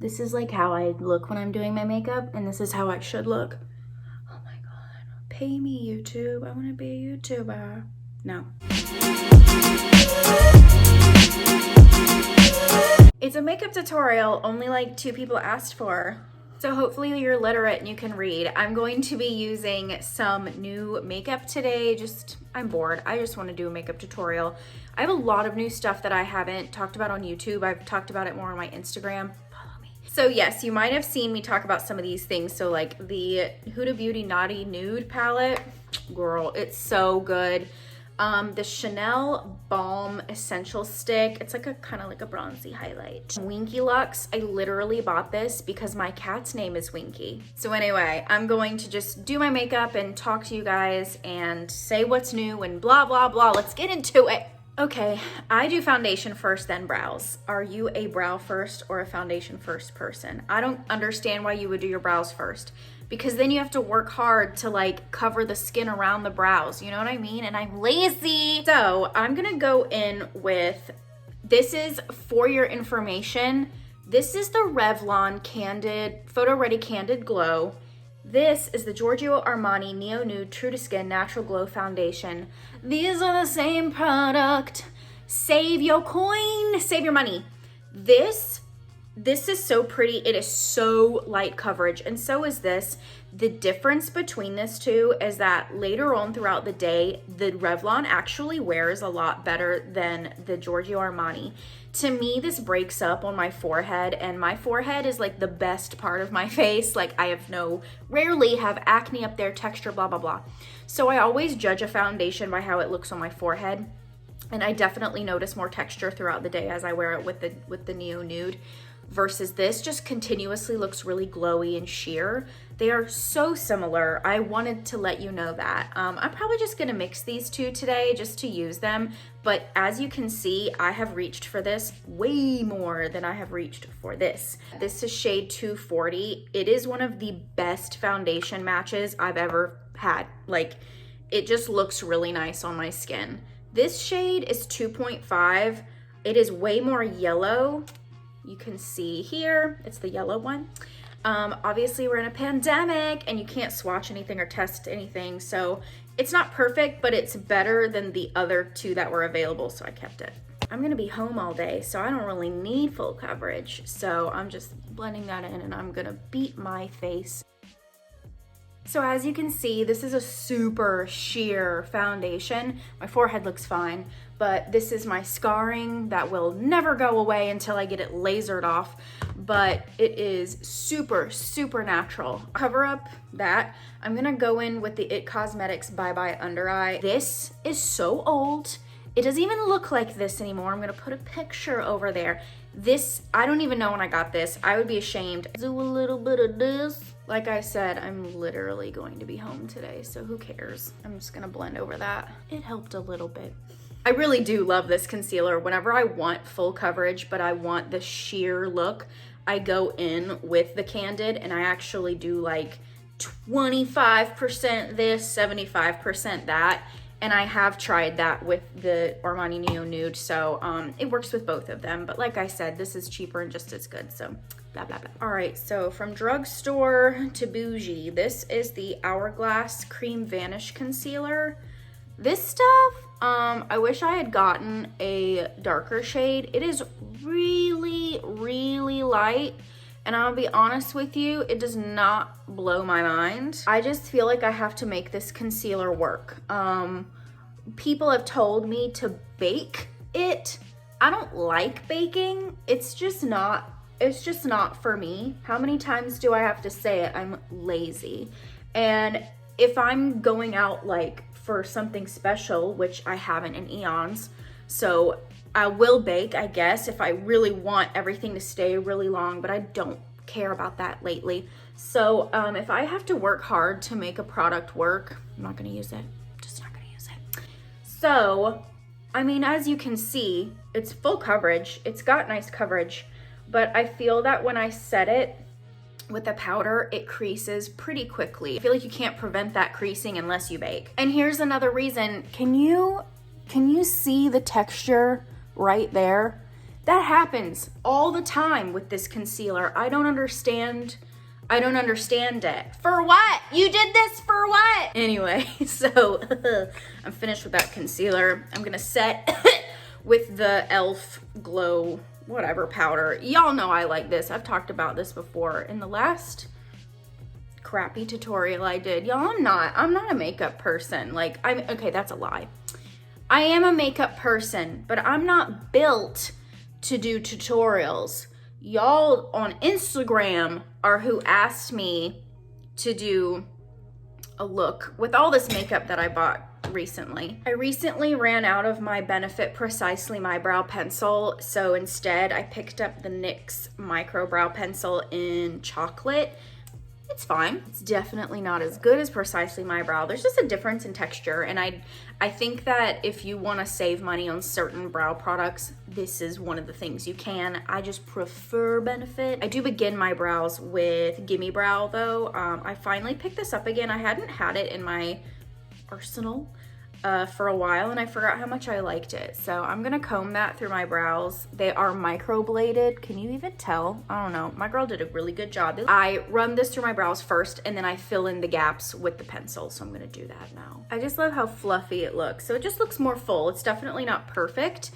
This is like how I look when I'm doing my makeup, and this is how I should look. Oh my God, pay me YouTube, I wanna be a YouTuber. No. It's a makeup tutorial only like 2 people asked for. So hopefully you're literate and you can read. I'm going to be using some new makeup today. I'm bored. I just want to do a makeup tutorial. I have a lot of new stuff that I haven't talked about on YouTube. I've talked about it more on my Instagram. Follow me. So yes, you might have seen me talk about some of these things. So like the Huda Beauty Naughty Nude palette, girl, it's so good. The Chanel Balm Essential Stick. It's like a kind of like a bronzy highlight. Winky Lux. I literally bought this because my cat's name is Winky. So anyway, I'm going to just do my makeup and talk to you guys and say what's new and blah, blah, blah. Let's get into it. Okay, I do foundation first, then brows. Are you a brow first or a foundation first person? I don't understand why you would do your brows first, because then you have to work hard to like cover the skin around the brows, you know what I mean? And I'm lazy. So I'm gonna go in with, this is for your information, this is the Revlon Candid, Photo Ready Candid Glow. This is the Giorgio Armani Neo Nude True to Skin Natural Glow Foundation. These are the same product. Save your coin, save your money. This is so pretty. It is so light coverage, and so is this. The difference between this two is that later on throughout the day, the Revlon actually wears a lot better than the Giorgio Armani. To me, this breaks up on my forehead, and my forehead is like the best part of my face. Like I rarely have acne up there, texture, blah, blah, blah. So I always judge a foundation by how it looks on my forehead. And I definitely notice more texture throughout the day as I wear it with the Neo Nude. Versus this just continuously looks really glowy and sheer. They are so similar. I wanted to let you know that. I'm probably just gonna mix these two today just to use them. But as you can see, I have reached for this way more than I have reached for this. This is shade 240. It is one of the best foundation matches I've ever had. Like, it just looks really nice on my skin. This shade is 2.5. It is way more yellow. You can see here, it's the yellow one. Obviously we're in a pandemic and you can't swatch anything or test anything. So it's not perfect, but it's better than the other two that were available. So I kept it. I'm gonna be home all day, so I don't really need full coverage. So I'm just blending that in and I'm gonna beat my face. So as you can see, this is a super sheer foundation. My forehead looks fine, but this is my scarring that will never go away until I get it lasered off. But it is super, super natural. Cover up that. I'm gonna go in with the IT Cosmetics Bye Bye Under Eye. This is so old. It doesn't even look like this anymore. I'm gonna put a picture over there. This, I don't even know when I got this. I would be ashamed. Do a little bit of this. Like I said, I'm literally going to be home today, so who cares? I'm just gonna blend over that. It helped a little bit. I really do love this concealer. Whenever I want full coverage, but I want the sheer look, I go in with the Candid and I actually do like 25% this, 75% that. And I have tried that with the Armani Neo Nude, so it works with both of them. But like I said, this is cheaper and just as good, so blah, blah, blah. All right, so from drugstore to bougie, this is the Hourglass Cream Vanish Concealer. This stuff, I wish I had gotten a darker shade. It is really, really light. And I'll be honest with you, it does not blow my mind. I just feel like I have to make this concealer work. People have told me to bake it. I don't like baking. It's just not for me. How many times do I have to say it? I'm lazy. And if I'm going out like for something special, which I haven't in eons, so I will bake, I guess, if I really want everything to stay really long, but I don't care about that lately. So if I have to work hard to make a product work, I'm not gonna use it. Just not gonna use it. So, I mean, as you can see, it's full coverage. It's got nice coverage, but I feel that when I set it with the powder, it creases pretty quickly. I feel like you can't prevent that creasing unless you bake. And here's another reason. Can you see the texture right there? That happens all the time with this concealer. I don't understand it. For what? You did this for what? Anyway, so I'm finished with that concealer. I'm gonna set with the e.l.f. Glow whatever powder. Y'all know I like this. I've talked about this before in the last crappy tutorial I did. Y'all, I'm not a makeup person. Like, okay, that's a lie. I am a makeup person, but I'm not built to do tutorials. Y'all on Instagram are who asked me to do a look with all this makeup that I bought recently. I recently ran out of my Benefit Precisely My Brow Pencil, so instead I picked up the NYX Micro Brow Pencil in chocolate. It's fine. It's definitely not as good as Precisely My Brow. There's just a difference in texture, and I think that if you want to save money on certain brow products, this is one of the things you can. I just prefer Benefit. I do begin my brows with Gimme Brow though. I finally picked this up again. I hadn't had it in my arsenal for a while, and I forgot how much I liked it. So I'm gonna comb that through my brows. They are microbladed. Can you even tell? I don't know. My girl did a really good job. I run this through my brows first, and then I fill in the gaps with the pencil. So I'm gonna do that now. I just love how fluffy it looks. So it just looks more full. It's definitely not perfect.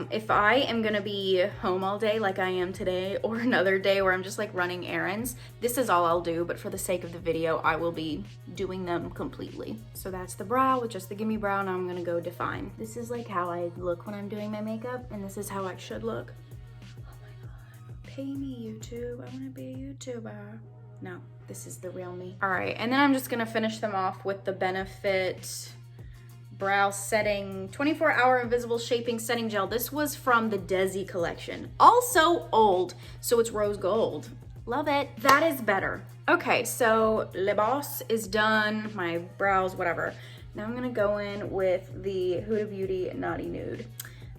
If I am gonna be home all day like I am today, or another day where I'm just like running errands, this is all I'll do, but for the sake of the video, I will be doing them completely. So that's the brow with just the Gimme Brow. Now I'm gonna go define. This is like how I look when I'm doing my makeup, and this is how I should look. Oh my God, pay me YouTube, I wanna be a YouTuber. No, this is the real me. All right, and then I'm just gonna finish them off with the Benefit Brow Setting 24-Hour Invisible Shaping Setting Gel. This was from the Desi collection. Also old, so it's rose gold. Love it. That is better. Okay, so Le Boss is done. My brows, whatever. Now I'm gonna go in with the Huda Beauty Naughty Nude.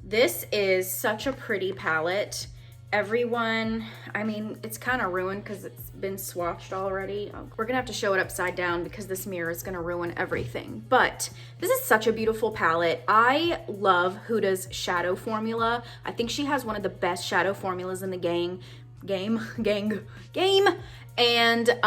This is such a pretty palette. Everyone, I mean, it's kind of ruined because it's been swatched already. We're gonna have to show it upside down because this mirror is gonna ruin everything. But this is such a beautiful palette. I love Huda's shadow formula. I think she has one of the best shadow formulas in the game. And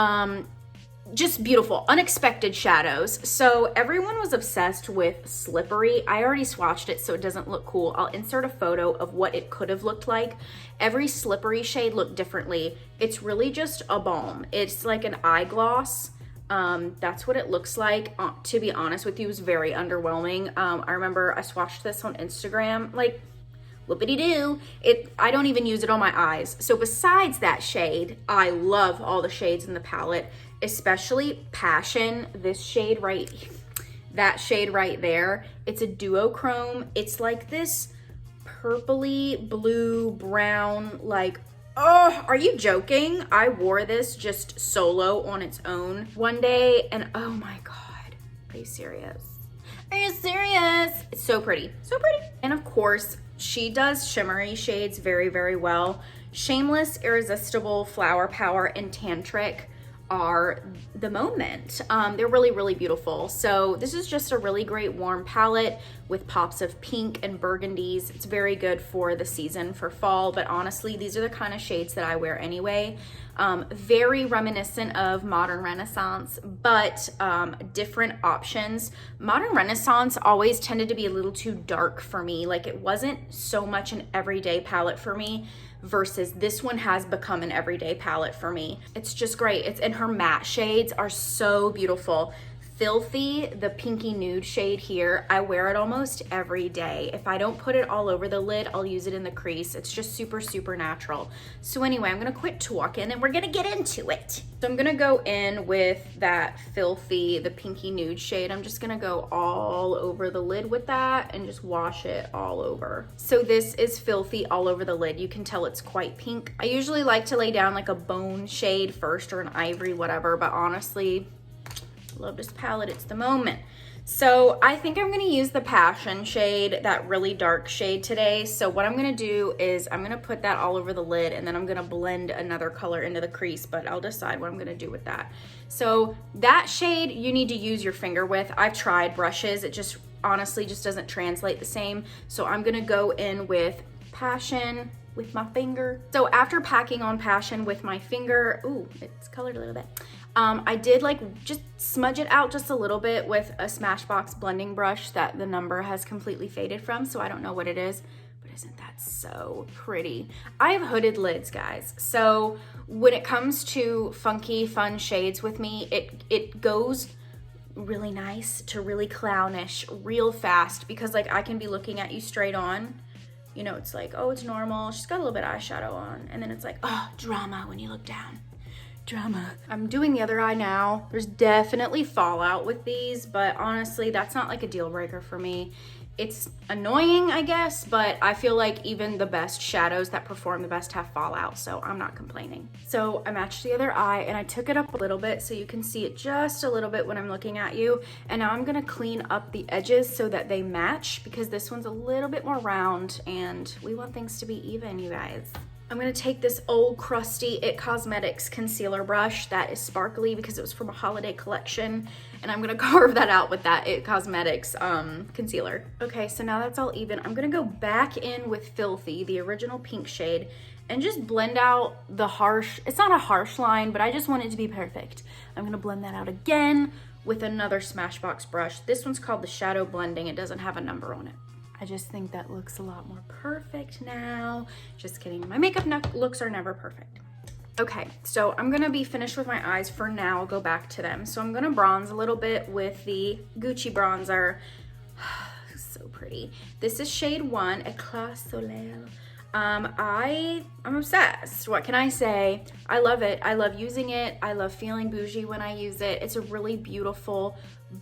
just beautiful, unexpected shadows. So everyone was obsessed with Slippery. I already swatched it, so it doesn't look cool. I'll insert a photo of what it could have looked like. Every Slippery shade looked differently. It's really just a balm. It's like an eye gloss. That's what it looks like. To be honest with you, it was very underwhelming. I remember I swatched this on Instagram, like, whoopity-doo. I don't even use it on my eyes. So besides that shade, I love all the shades in the palette, especially Passion. This shade that shade right there. It's a duochrome. It's like this purpley blue brown, like, oh, are you joking? I wore this just solo on its own one day, and oh my God, are you serious? Are you serious? It's so pretty, so pretty. And of course, she does shimmery shades very, very well. Shameless, Irresistible, Flower Power, and Tantric are the moment. They're really, really beautiful. So this is just a really great warm palette with pops of pink and burgundies. It's very good for the season for fall, but honestly, these are the kind of shades that I wear anyway. Very reminiscent of Modern Renaissance, but different options. Modern Renaissance always tended to be a little too dark for me. Like, it wasn't so much an everyday palette for me, versus this one has become an everyday palette for me. It's just great. And her matte shades are so beautiful. Filthy, the pinky nude shade here, I wear it almost every day. If I don't put it all over the lid, I'll use it in the crease. It's just super, super natural. So anyway, I'm gonna quit talking and we're gonna get into it. So I'm gonna go in with that Filthy, the pinky nude shade. I'm just gonna go all over the lid with that and just wash it all over. So this is Filthy all over the lid. You can tell it's quite pink. I usually like to lay down like a bone shade first, or an ivory, whatever, but honestly, love this palette, it's the moment. So I think I'm gonna use the Passion shade, that really dark shade today. So what I'm gonna do is I'm gonna put that all over the lid, and then I'm gonna blend another color into the crease, but I'll decide what I'm gonna do with that. So that shade you need to use your finger with. I've tried brushes, it just honestly just doesn't translate the same. So I'm gonna go in with Passion with my finger. So after packing on Passion with my finger, ooh, it's colored a little bit. I did like just smudge it out just a little bit with a Smashbox blending brush that the number has completely faded from, so I don't know what it is, but isn't that so pretty? I have hooded lids, guys, so when it comes to funky, fun shades with me, it goes really nice to really clownish real fast, because like I can be looking at you straight on, you know, it's like, oh, it's normal, she's got a little bit of eyeshadow on, and then it's like, oh, drama when you look down. Drama. I'm doing the other eye now. There's definitely fallout with these, but honestly, that's not like a deal breaker for me. It's annoying, I guess, but I feel like even the best shadows that perform the best have fallout, so I'm not complaining. So I matched the other eye and I took it up a little bit so you can see it just a little bit when I'm looking at you. And now I'm gonna clean up the edges so that they match, because this one's a little bit more round and we want things to be even, you guys. I'm gonna take this old crusty It Cosmetics concealer brush that is sparkly because it was from a holiday collection, and I'm gonna carve that out with that It Cosmetics concealer. Okay, so now that's all even. I'm gonna go back in with Filthy, the original pink shade, and just blend out the harsh, it's not a harsh line, but I just want it to be perfect. I'm gonna blend that out again with another Smashbox brush. This one's called the Shadow Blending. It doesn't have a number on it. I just think that looks a lot more perfect now. Just kidding, my makeup looks are never perfect. Okay, so I'm gonna be finished with my eyes for now. I'll go back to them. So I'm gonna bronze a little bit with the Gucci bronzer. So pretty. This is shade 1, Eclat Soleil. I'm obsessed. What can I say? I love it. I love using it. I love feeling bougie when I use it. It's a really beautiful,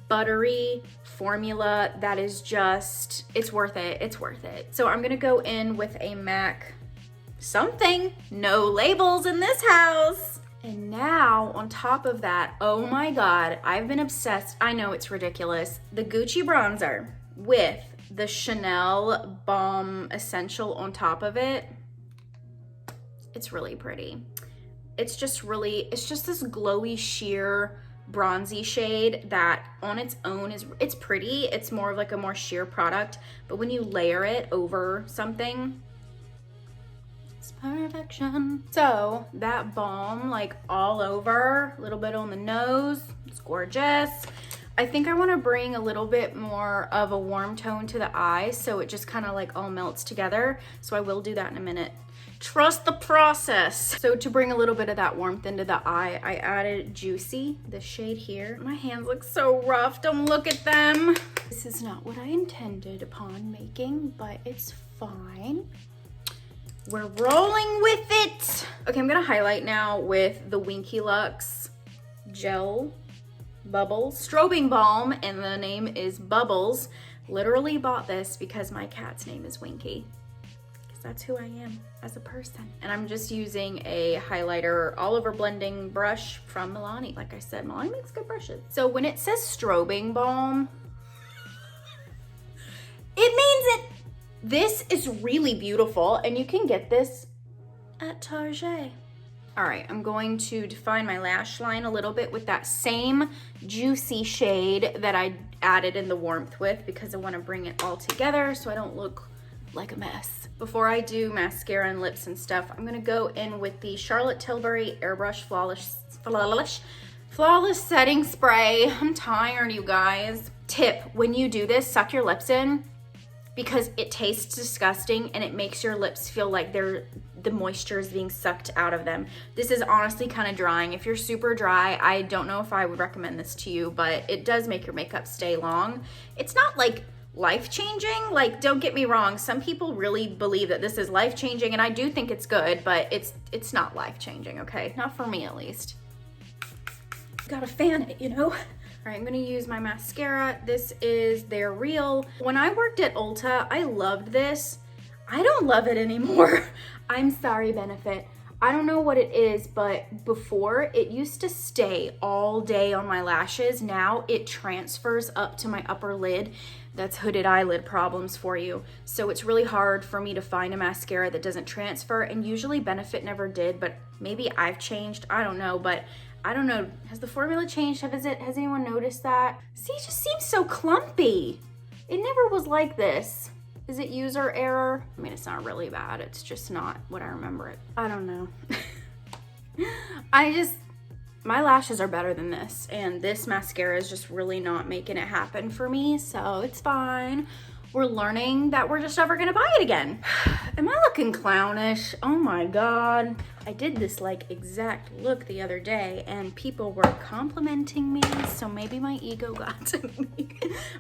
buttery formula that is just, it's worth it. It's worth it. So I'm gonna go in with a MAC something, no labels in this house. And now on top of that, oh my God, I've been obsessed. I know it's ridiculous. The Gucci bronzer with the Chanel Balm Essential on top of it. It's really pretty. It's just this glowy, sheer, bronzy shade that on its own it's pretty. It's more of like a more sheer product, but when you layer it over something, it's perfection. So that balm, like all over, a little bit on the nose, it's gorgeous. I think I want to bring a little bit more of a warm tone to the eye so it just kind of like all melts together. So I will do that in a minute. Trust the process. So to bring a little bit of that warmth into the eye, I added Juicy, the shade here. My hands look so rough, don't look at them. This is not what I intended upon making, but it's fine. We're rolling with it. Okay, I'm gonna highlight now with the Winky Lux Gel Bubbles strobing balm, and the name is Bubbles. Literally bought this because my cat's name is Winky, because that's who I am as a person. And I'm just using a highlighter all over blending brush from Milani. Like I said, Milani makes good brushes. So when it says strobing balm, it means it. This is really beautiful, and you can get this at Target. All right, I'm going to define my lash line a little bit with that same Juicy shade that I added in the warmth with, because I want to bring it all together so I don't look like a mess. Before I do mascara and lips and stuff, I'm gonna go in with the Charlotte Tilbury Airbrush Flawless Setting Spray. I'm tired, you guys. Tip, when you do this, suck your lips in, because it tastes disgusting and it makes your lips feel like the moisture is being sucked out of them. This is honestly kind of drying. If you're super dry, I don't know if I would recommend this to you, but it does make your makeup stay long. It's not like life-changing, like don't get me wrong, some people really believe that this is life-changing, and I do think it's good, but it's not life-changing, okay? Not for me, at least. Gotta fan it, you know? All right, I'm gonna use my mascara. This is their Real. When I worked at Ulta, I loved this. I don't love it anymore. I'm sorry, Benefit. I don't know what it is, but before it used to stay all day on my lashes. Now it transfers up to my upper lid. That's hooded eyelid problems for you. So it's really hard for me to find a mascara that doesn't transfer, and usually Benefit never did, but maybe I've changed, I don't know, but I don't know, has the formula changed? Has anyone noticed that? See, it just seems so clumpy. It never was like this. Is it user error? I mean, it's not really bad. It's just not what I remember it. I don't know. My lashes are better than this, and this mascara is just really not making it happen for me, so it's fine. We're learning that we're just never gonna buy it again. Am I looking clownish? Oh my God. I did this like exact look the other day and people were complimenting me, so maybe my ego got to me.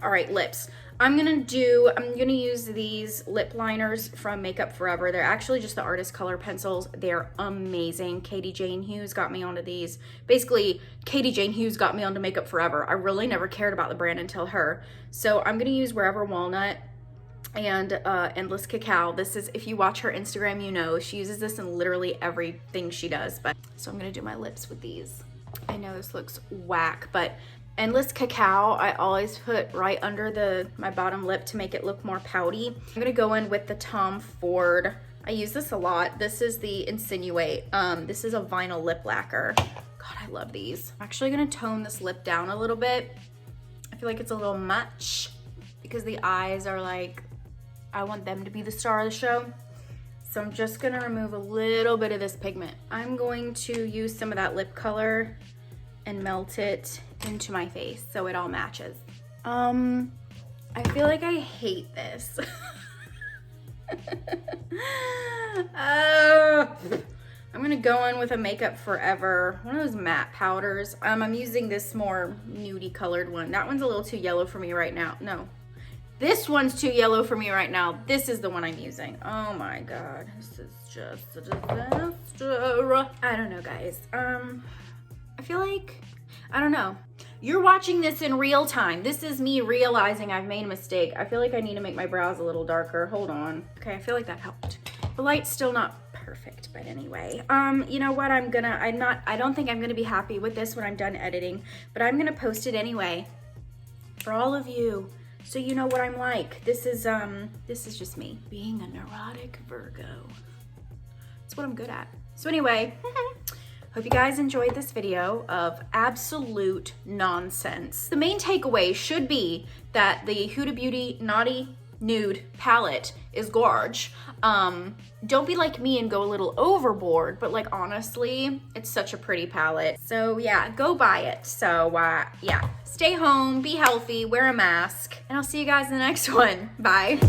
All right, lips. I'm gonna use these lip liners from Makeup Forever. They're actually just the Artist Color pencils. They're amazing. Katie Jane Hughes got me onto these. Basically, Katie Jane Hughes got me onto Makeup Forever. I really never cared about the brand until her. So I'm gonna use Wherever Walnut and Endless Cacao. This is, if you watch her Instagram, you know she uses this in literally everything she does. But so I'm gonna do my lips with these. I know this looks whack, but Endless Cacao I always put right under my bottom lip to make it look more pouty. I'm gonna go in with the Tom Ford. I use this a lot. This is the Insinuate. This is a vinyl lip lacquer. God, I love these. I'm actually gonna tone this lip down a little bit. I feel like it's a little much because the eyes are like, I want them to be the star of the show. So I'm just gonna remove a little bit of this pigment. I'm going to use some of that lip color and melt it into my face so it all matches. I feel like I hate this. I'm gonna go in with a Makeup Forever, one of those matte powders. I'm using this more nudie colored one. That one's a little too yellow for me right now. No, this one's too yellow for me right now. This is the one I'm using. Oh my God, this is just a disaster. I don't know, guys. I feel like, I don't know. You're watching this in real time. This is me realizing I've made a mistake. I feel like I need to make my brows a little darker. Hold on. Okay, I feel like that helped. The light's still not perfect, but anyway. You know what, I don't think I'm gonna be happy with this when I'm done editing, but I'm gonna post it anyway for all of you, so you know what I'm like. This is just me being a neurotic Virgo. That's what I'm good at. So anyway, hope you guys enjoyed this video of absolute nonsense. The main takeaway should be that the Huda Beauty Naughty Nude palette is gorge. Don't be like me and go a little overboard, but like honestly, it's such a pretty palette. So yeah, go buy it. So yeah, stay home, be healthy, wear a mask, and I'll see you guys in the next one. Bye.